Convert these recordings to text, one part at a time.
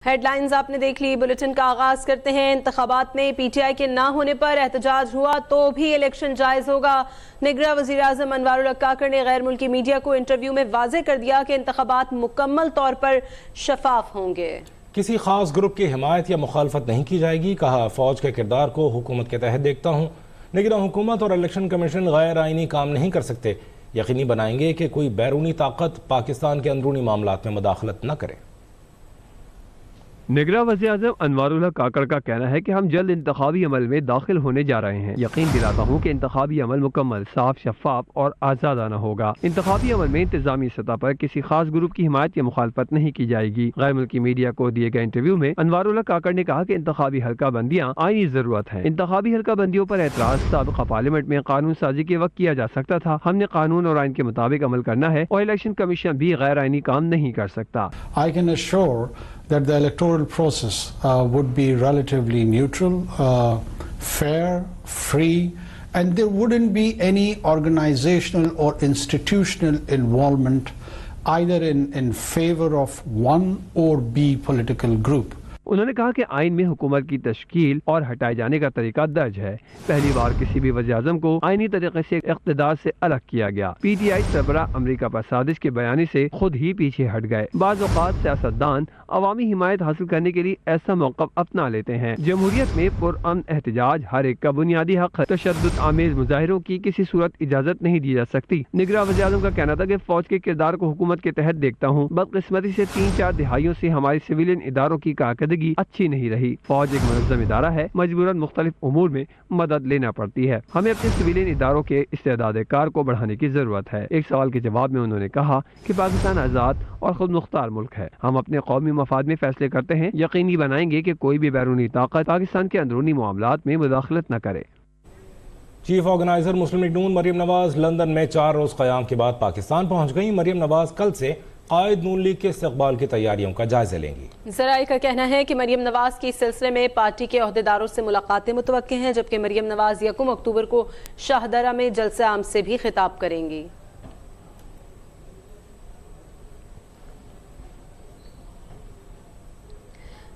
Head lines آپ نے دیکھ لی، بلیٹن کا آغاز کرتے ہیں۔ انتخابات میں پی ٹی آئی کے نہ ہونے پر احتجاج ہوا تو بھی الیکشن جائز ہوگا۔ نگراں وزیر اعظم انوار الحق کاکڑ نے غیر ملکی میڈیا کو انٹرویو میں واضح کر دیا کہ انتخابات مکمل طور پر شفاف ہوں گے۔ کسی خاص گروپ کی حمایت یا مخالفت نہیں کی جائے گی، کہا فوج کے کردار کو حکومت کے تحت دیکھتا ہوں۔ نگراں حکومت اور الیکشن کمیشن غیر آئینی کام نہیں کر سکتے، یقینی بنائیں گے کہ کوئی بیرونی طاقت پاکستان کے اندرونی معاملات میں مداخلت نہ کرے۔ نگراں وزیر اعظم انوار الحق کاکڑ کا کہنا ہے کہ ہم جلد انتخابی عمل میں داخل ہونے جا رہے ہیں۔ یقین دلاتا ہوں کہ انتخابی عمل مکمل صاف، شفاف اور آزادانہ ہوگا۔ انتخابی عمل میں انتظامی سطح پر کسی خاص گروپ کی حمایت یا مخالفت نہیں کی جائے گی۔ غیر ملکی میڈیا کو دیے گئے انٹرویو میں انوار الحق کاکڑ نے کہا کہ انتخابی حلقہ بندیاں آئینی ضرورت ہیں۔ انتخابی حلقہ بندیوں پر اعتراض سابقہ پارلیمنٹ میں قانون سازی کے وقت کیا جا سکتا تھا۔ ہم نے قانون اور آئین کے مطابق عمل کرنا ہے اور الیکشن کمیشن بھی غیر آئینی کام نہیں کر سکتا۔ I can assure that the electoral process would be relatively neutral, fair, free, and there wouldn't be any organizational or institutional involvement either in favor of one or B political group. انہوں نے کہا کہ آئین میں حکومت کی تشکیل اور ہٹائے جانے کا طریقہ درج ہے۔ پہلی بار کسی بھی وزیر اعظم کو آئینی طریقے سے اقتدار سے الگ کیا گیا۔ پی ٹی آئی سربراہ امریکہ پر سازش کے بیانے سے خود ہی پیچھے ہٹ گئے۔ بعض اوقات سیاستدان عوامی حمایت حاصل کرنے کے لیے ایسا موقف اپنا لیتے ہیں۔ جمہوریت میں پرامن احتجاج ہر ایک کا بنیادی حق ہے۔ تشدد آمیز مظاہروں کی کسی صورت اجازت نہیں دی جا سکتی۔ نگراں وزیر اعظم کا کہنا تھا کہ فوج کے کردار کو حکومت کے تحت دیکھتا ہوں۔ بدقسمتی سے 3-4 دہائیوں سے ہماری سویلین اداروں کی کارکردگی اچھی نہیں رہی۔ فوج ایک منظم ادارہ ہے، مجبوراً مختلف امور میں مدد لینا پڑتی ہے۔ ہمیں اپنے سویلین اداروں کے استعداد کار کو بڑھانے کی ضرورت ہے۔ ایک سوال کے جواب میں انہوں نے کہا کہ پاکستان آزاد اور خود مختار ملک ہے۔ ہم اپنے قومی مفاد میں فیصلے کرتے ہیں، یقینی بنائیں گے کہ کوئی بھی بیرونی طاقت پاکستان کے اندرونی معاملات میں مداخلت نہ کرے۔ چیف آرگنائزر مسلم لیگ نون مریم نواز لندن میں 4 روز قیام کے بعد پاکستان پہنچ گئیں۔ مریم نواز کل سے قائد نون لیگ کے استقبال کی تیاریوں کا جائزہ لیں گی۔ ذرائع کا کہنا ہے کہ مریم نواز کی اس سلسلے میں پارٹی کے عہدیداروں سے ملاقاتیں متوقع ہیں، جبکہ مریم نواز 1 اکتوبر کو شاہدرہ میں جلسہ عام سے بھی خطاب کریں گی۔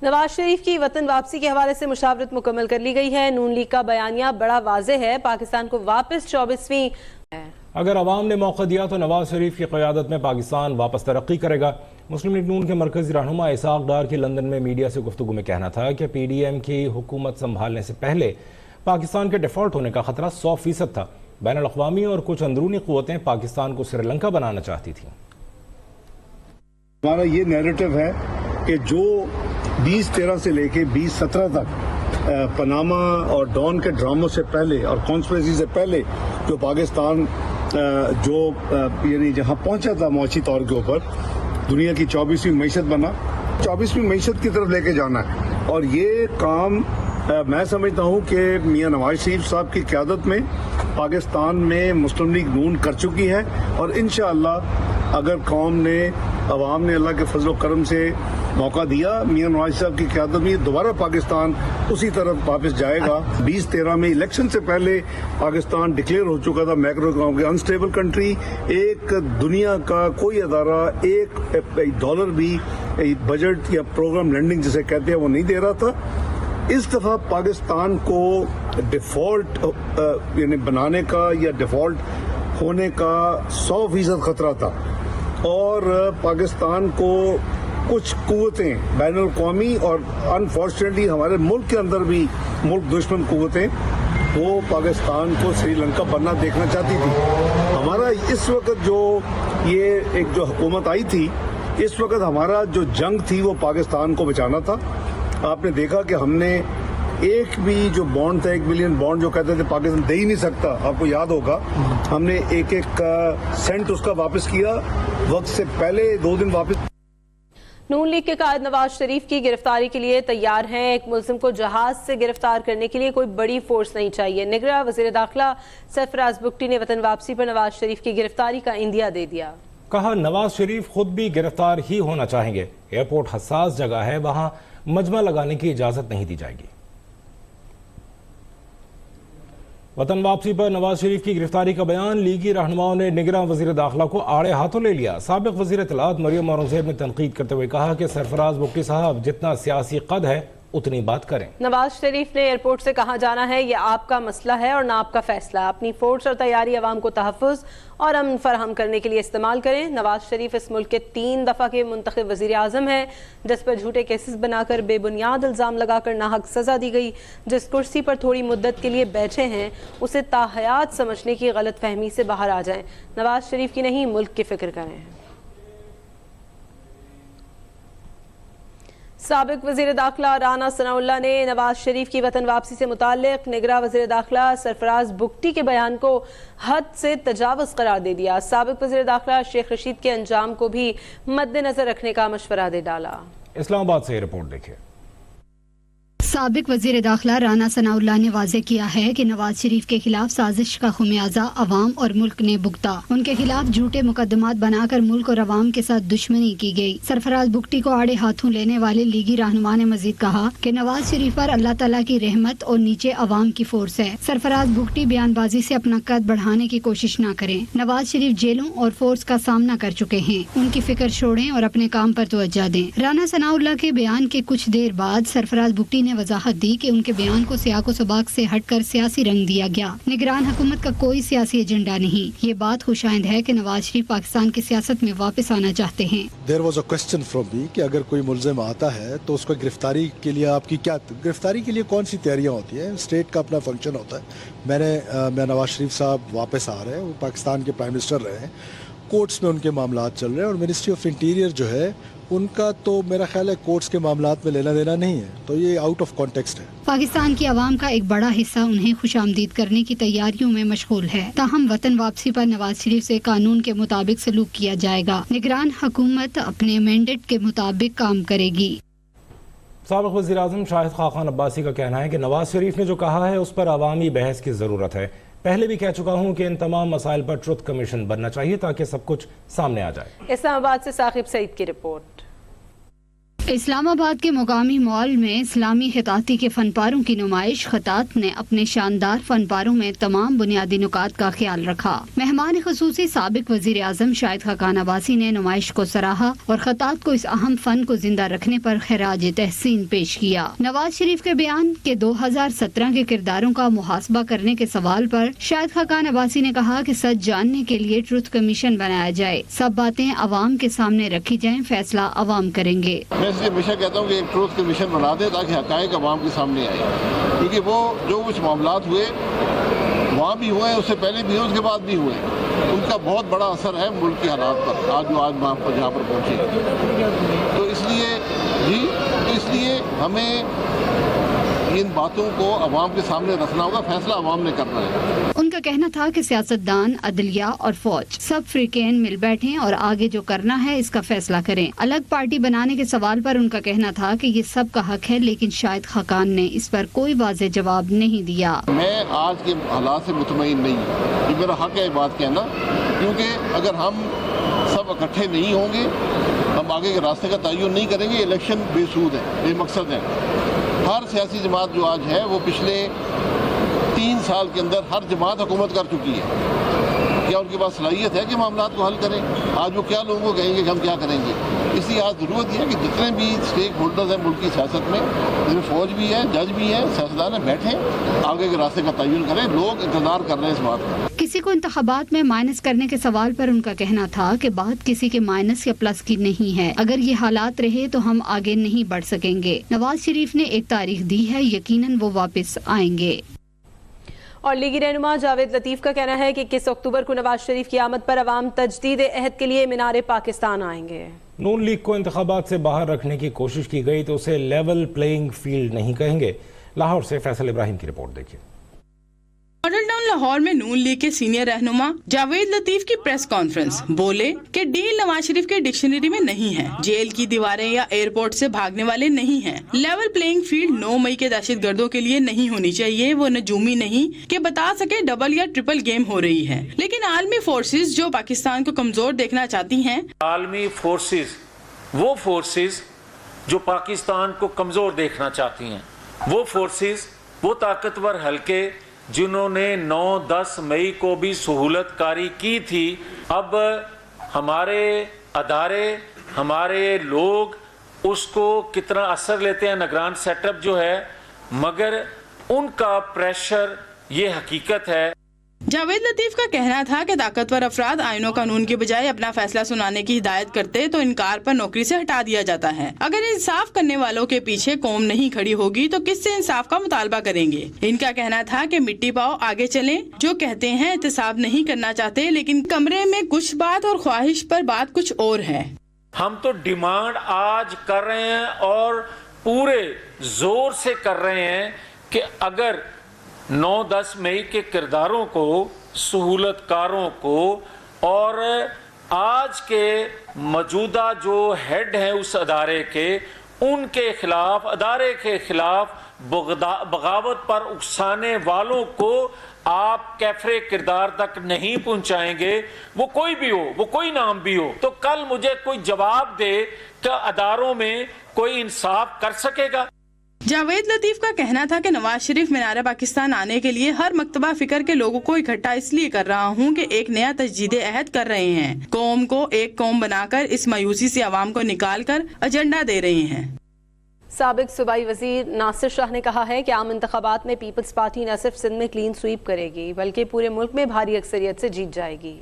نواز شریف کی وطن واپسی کے حوالے سے مشاورت مکمل کر لی گئی ہے۔ نون لیگ کا بیانیہ بڑا واضح ہے، پاکستان کو واپس 24ویں اگر عوام نے موقع دیا تو نواز شریف کی قیادت میں پاکستان واپس ترقی کرے گا۔ مسلم لیگ نون کے مرکزی رہنما اسحاق ڈار کی لندن میں میڈیا سے گفتگو میں کہنا تھا کہ پی ڈی ایم کی حکومت سنبھالنے سے پہلے پاکستان کے ڈیفالٹ ہونے کا خطرہ 100% تھا۔ بین الاقوامی اور کچھ اندرونی قوتیں پاکستان کو سری لنکا بنانا چاہتی تھیں۔ ہمارا یہ نیریٹو ہے کہ جو 2013 سے لے کے 2017 تک پاناما اور ڈان کے ڈراموں سے پہلے اور کانسپریسی سے پہلے جو پاکستان یعنی جہاں پہنچا تھا معاشی طور کے اوپر، دنیا کی 24ویں معیشت بنا، 24ویں معیشت کی طرف لے کے جانا ہے۔ اور یہ کام میں سمجھتا ہوں کہ میاں نواز شریف صاحب کی قیادت میں پاکستان میں مسلم لیگ نون کر چکی ہے، اور انشاءاللہ اگر قوم نے، عوام نے اللہ کے فضل و کرم سے موقع دیا میاں نواز صاحب کی قیادت میں، دوبارہ پاکستان اسی طرف واپس جائے گا۔ 2013 میں الیکشن سے پہلے پاکستان ڈکلیئر ہو چکا تھا میکرو اکنامک انسٹیبل کنٹری۔ ایک دنیا کا کوئی ادارہ $1 بھی بجٹ یا پروگرام لینڈنگ جسے کہتے ہیں وہ نہیں دے رہا تھا۔ اس دفعہ پاکستان کو ڈیفالٹ یعنی بنانے کا یا ڈیفالٹ ہونے کا 100% خطرہ تھا، اور پاکستان کو کچھ قوتیں بین الاقوامی اور انفارچونیٹلی ہمارے ملک کے اندر بھی ملک دشمن قوتیں وہ پاکستان کو سری لنکا بننا دیکھنا چاہتی تھی۔ ہمارا اس وقت جو یہ ایک جو حکومت آئی تھی، اس وقت ہمارا جو جنگ تھی وہ پاکستان کو بچانا تھا۔ آپ نے دیکھا کہ ہم نے ایک بھی جو بانڈ تھا، 1 بلین بانڈ جو کہتے تھے پاکستان دے ہی نہیں سکتا، آپ کو یاد ہوگا، ہم نے ایک سینٹ اس کا واپس کیا، وقت سے پہلے 2 دن واپس۔ نون لیگ کے قائد نواز شریف کی گرفتاری کے لیے تیار ہیں۔ ایک ملزم کو جہاز سے گرفتار کرنے کے لیے کوئی بڑی فورس نہیں چاہیے۔ نگراں وزیر داخلہ سرفراز بگٹی نے وطن واپسی پر نواز شریف کی گرفتاری کا عندیہ دے دیا۔ کہا نواز شریف خود بھی گرفتار ہی ہونا چاہیں گے۔ ایئرپورٹ حساس جگہ ہے، وہاں مجمع لگانے کی اجازت نہیں دی جائے گی۔ वतन वापसी पर नवाज शरीफ की गिरफ्तारी का बयान, लीगी रहनुमाओं ने निगरान वजीर दाखिला को आड़े हाथों ले लिया। साबिक वजीर इत्तलात मरियम औरंगजेब ने तनकीद करते हुए कहा कि सरफराज बुगटी साहब जितना सियासी कद है उतनी बात करें। नवाज शरीफ ने एयरपोर्ट से कहाँ जाना है ये आपका मसला है और ना आपका फैसला। अपनी फोर्स और तैयारी अवाम को तहफ़्फ़ुज़ और अमन फराहम करने के लिए इस्तेमाल करें। नवाज शरीफ इस मुल्क के 3 दफ़ा के मुंतखब वज़ीर आज़म हैं जिस पर झूठे केसेस बनाकर बेबुनियाद इल्ज़ाम लगाकर नाहक सज़ा दी गई। जिस कुर्सी पर थोड़ी मुद्दत के लिए बैठे हैं उसे ताहयात समझने की गलत फहमी से बाहर आ जाएं। नवाज शरीफ की नहीं, मुल्क की फ़िक्र करें। साबिक वज़ीर दाखिला राना सनाउल्लाह ने नवाज शरीफ की वतन वापसी से मुताल्लिक़ निगरां वज़ीर दाखिला सरफराज बुगटी के बयान को हद से तजावुज़ करार दे दिया। साबिक वज़ीर दाखिला शेख रशीद के अंजाम को भी मद्देनज़र रखने का मशवरा दे डाला। इस्लामाबाद से रिपोर्ट देखिए। साबिक वजीर दाखिला राना सनाउल्लाह ने वाज़े किया है कि नवाज शरीफ के खिलाफ साजिश का खुमियाजा अवाम और मुल्क ने भुगता। उनके खिलाफ झूठे मुकदमात बनाकर मुल्क और अवाम के साथ दुश्मनी की गई। सरफराज बुगटी को आड़े हाथों लेने वाले लीगी रहनुमा ने मजीद कहा कि नवाज शरीफ पर अल्लाह ताला की रहमत और नीचे अवाम की फोर्स है। सरफराज बुगटी बयानबाजी से अपना कद बढ़ाने की कोशिश न करें। नवाज शरीफ जेलों और फोर्स का सामना कर चुके हैं, उनकी फिक्र छोड़ें और अपने काम पर तवज्जो दें। राना सनाउल्लाह के बयान के कुछ देर बाद सरफराज बुगटी ने वजाहत दी कि उनके बयान को सियाक व सबाक से हटकर सियासी रंग दिया गया। निगरान हुकूमत का कोई सियासी एजेंडा नहीं। ये बात खुशाइंद है कि नवाज शरीफ पाकिस्तान की सियासत में वापस आना चाहते हैं। There was a question from me कि अगर कोई मुल्जिम आता है तो उसको गिरफ्तारी के लिए आपकी क्या गिरफ्तारी के लिए कौन सी तैयारियां होती हैं? स्टेट का अपना फंक्शन होता है। मैं नवाज शरीफ साहब वापस आ रहे हैं, वो पाकिस्तान के प्राइम मिनिस्टर रहे हैं, कोर्ट्स में उनके मामलात चल रहे हैं और मिनिस्ट्री ऑफ इंटीरियर जो है उनका तो मेरा ख्याल है कोर्ट्स के मामलात में लेना देना नहीं है, तो ये आउट ऑफ कॉन्टेक्स्ट है। पाकिस्तान की आवाम का एक बड़ा हिस्सा उन्हें खुशामदीद करने की तैयारियों में मशगूल है। ताहम वतन वापसी पर नवाज शरीफ से कानून के मुताबिक सलूक किया जाएगा। निगरान हुकूमत अपने मैंडेट के मुताबिक काम करेगी। साबिक वज़ीर आज़म शाहिद खाखान अब्बासी का कहना है कि नवाज शरीफ ने जो कहा है उस पर अवामी बहस की ज़रूरत है। पहले भी कह चुका हूँ कि इन तमाम मसाइल पर ट्रुथ कमीशन बनना चाहिए ताकि सब कुछ सामने आ जाए। इस्लामाबाद से साकिब सईद की रिपोर्ट। इस्लामाबाद के मुकामी मॉल में इस्लामी खिताती के फनपारों की नुमाइश। खतात ने अपने शानदार फनपारों में तमाम बुनियादी नुकात का ख्याल रखा। मेहमान खुसूसी साबिक वजीर आज़म शाहिद खाकान अब्बासी ने नुमाइश को सराहा और खतात को इस अहम फन को जिंदा रखने पर खिराज तहसीन पेश किया। नवाज शरीफ के बयान के 2017 के किरदारों का मुहासबा करने के सवाल पर शाहिद खाकान अब्बासी ने कहा कि सच जानने के लिए ट्रुथ कमीशन बनाया जाए, सब बातें अवाम के सामने रखी जाएं, फैसला अवाम करेंगे। इसलिए हमेशा कहता हूँ कि एक ट्रूथ कमीशन बना दे ताकि हक़ाइक़ अवाम के सामने आए, क्योंकि वो जो कुछ मामलात हुए वहाँ भी हुए, उससे पहले भी हुए, उसके बाद भी हुए, उनका बहुत बड़ा असर है मुल्क के हालात पर। आज वहाँ पर जहाँ पर पहुँचे तो इसलिए हमें इन बातों को अवाम के सामने रखना होगा, फैसला अवाम ने करना है। उनका कहना था कि सियासतदान, अदलिया और फौज सब फ्रीकेन मिल बैठें और आगे जो करना है इसका फैसला करें। अलग पार्टी बनाने के सवाल पर उनका कहना था कि ये सब का हक है, लेकिन शाहिद खाकान ने इस पर कोई वाज़ेह जवाब नहीं दिया। मैं आज के हालात से मुतमईन नहीं हूँ, ये मेरा हक है बात कहना, क्योंकि अगर हम सब इकट्ठे नहीं होंगे, हम आगे के रास्ते का तयन नहीं करेंगे, इलेक्शन बेसूद है, बेमकसद है। हर सियासी जमात जो आज है वो पिछले 3 साल के अंदर हर जमात हुकूमत कर चुकी है। क्या उनके पास सलाहियत है कि मामलात को हल करें? आज वो क्या लोगों को कहेंगे कि हम क्या करेंगे? इसलिए आज ज़रूरत है कि जितने भी स्टेक होल्डर्स हैं मुल्क की सियासत में, जिसमें फौज भी है, जज भी है, सियासतदान है, बैठें, आगे के रास्ते का तयन करें। लोग इंतजार कर रहे हैं इस बात का। किसी को इंतखाबात में माइनस करने के सवाल पर उनका कहना था कि बात किसी के माइनस या प्लस की नहीं है। अगर ये हालात रहे तो हम आगे नहीं बढ़ सकेंगे। नवाज शरीफ ने एक तारीख दी है, यकीनन वो वापस आएंगे। और लीगी रहनुमा जावेद लतीफ का कहना है कि 21 अक्टूबर को नवाज शरीफ की आमद पर अवाम तजदीद अहद के लिए मीनार पाकिस्तान आएंगे। नून लीग को इंतखाबात से बाहर रखने की कोशिश की गई तो उसे लेवल प्लेइंग फील्ड नहीं कहेंगे। लाहौर से फैसल इब्राहिम की रिपोर्ट देखिए। मॉडल टाउन लाहौर में नून लीग के सीनियर रहनुमा जावेद लतीफ की प्रेस कॉन्फ्रेंस। बोले कि डील नवाज शरीफ के डिक्शनरी में नहीं है, जेल की दीवारें या एयरपोर्ट से भागने वाले नहीं हैं। लेवल प्लेइंग फील्ड 9 मई के दहशतगर्दों के लिए नहीं होनी चाहिए। वो नजूमी नहीं कि बता सके डबल या ट्रिपल गेम हो रही है, लेकिन आलमी फोर्सेज जो पाकिस्तान को कमजोर देखना चाहती हैं, आलमी फोर्सेज वो फोर्सेज जो पाकिस्तान को कमजोर देखना चाहती हैं, वो फोर्सेज, वो ताकतवर हल्के जिन्होंने 9-10 मई को भी सहूलतकारी की थी, अब हमारे अदारे, हमारे लोग उसको कितना असर लेते हैं, निगरान सेटअप जो है, मगर उनका प्रेशर ये हकीकत है। जावेद लतीफ का कहना था कि ताकतवर अफराद आईनो कानून की बजाय अपना फैसला सुनाने की हिदायत करते तो इनकार पर नौकरी से हटा दिया जाता है। अगर इंसाफ करने वालों के पीछे कौम नहीं खड़ी होगी तो किससे इंसाफ का मुतालबा करेंगे। इनका कहना था कि मिट्टी पाओ आगे चलें, जो कहते हैं एहतसाब नहीं करना चाहते, लेकिन कमरे में कुछ बात और ख्वाहिश पर बात कुछ और है। हम तो डिमांड आज कर रहे हैं और पूरे जोर से कर रहे हैं कि अगर 9-10 मई के किरदारों को, सहूलतकारों को और आज के मौजूदा जो हेड हैं उस अदारे के, उनके खिलाफ, अदारे के खिलाफ बगावत पर उकसाने वालों को आप कैफरे किरदार तक नहीं पहुंचाएंगे, वो कोई भी हो, वो कोई नाम भी हो, तो कल मुझे कोई जवाब दे कि अदारों में कोई इंसाफ कर सकेगा। जावेद लतीफ का कहना था कि नवाज शरीफ मीनार पाकिस्तान आने के लिए हर मकतबा फिक्र के लोगों को इकट्ठा इसलिए कर रहा हूँ कि एक नया तजदीद अहद कर रहे हैं, कौम को एक कौम बनाकर इस मायूसी से आवाम को निकाल कर एजेंडा दे रहे हैं। साबिक सूबाई वजीर नासिर शाह ने कहा है कि आम इंतखाबात में पीपल्स पार्टी न सिर्फ सिंध में क्लीन स्वीप करेगी बल्कि पूरे मुल्क में भारी अक्सरियत से जीत जाएगी।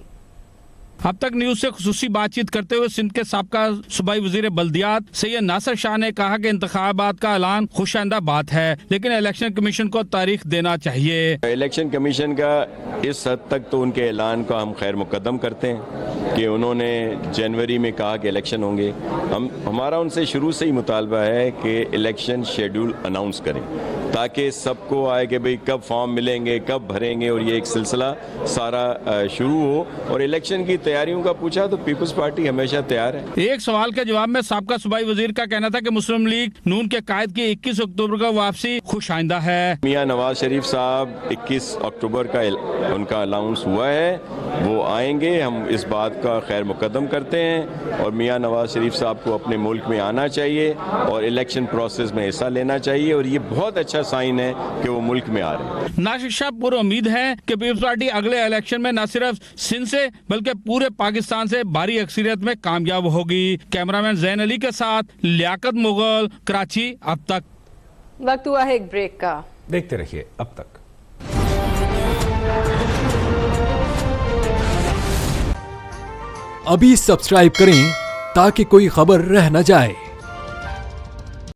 अब तक न्यूज से खुसूसी बातचीत करते हुए सिंध के साबका सूबाई वजीर बल्दियात सैयद नासिर शाह ने कहा कि इंतखाबात का ऐलान खुशाइंदा बात है, लेकिन इलेक्शन कमीशन को तारीख देना चाहिए। इलेक्शन कमीशन का इस हद तक तो उनके ऐलान का हम खैर मुकद्दम करते हैं कि उन्होंने जनवरी में कहा कि इलेक्शन होंगे। हमारा उनसे शुरू से ही मुतालबा है कि इलेक्शन शेड्यूल अनाउंस करें ताकि सबको आए कि भाई कब फॉर्म मिलेंगे, कब भरेंगे, और ये एक सिलसिला सारा शुरू हो। और इलेक्शन की तैयारियों का पूछा तो पीपल्स पार्टी हमेशा तैयार है। एक सवाल के जवाब में साबका सूबाई वजीर का कहना था कि मुस्लिम लीग नून के कायद की 21 अक्टूबर का वापसी खुशाइंदा है। मियां नवाज शरीफ साहब 21 अक्टूबर का उनका अनाउंस हुआ है, वो आएंगे, हम इस बात का खैर मुकद्दम करते हैं। और मियां नवाज शरीफ साहब को अपने मुल्क में आना चाहिए और इलेक्शन प्रोसेस में हिस्सा लेना चाहिए, और ये बहुत अच्छा साइन है कि वो मुल्क में आ रहे हैं। नासिर शाह पूरी उम्मीद है कि पीपल्स पार्टी अगले इलेक्शन में न सिर्फ सिंध से बल्कि पूरे पाकिस्तान से भारी अक्सरियत में कामयाब होगी। कैमरामैन जैन अली के साथ लियाकत मुगल, कराची। अब तक वक्त हुआ है एक ब्रेक का, देखते रहिए अब तक। अभी सब्सक्राइब करें ताकि कोई खबर रह न जाए।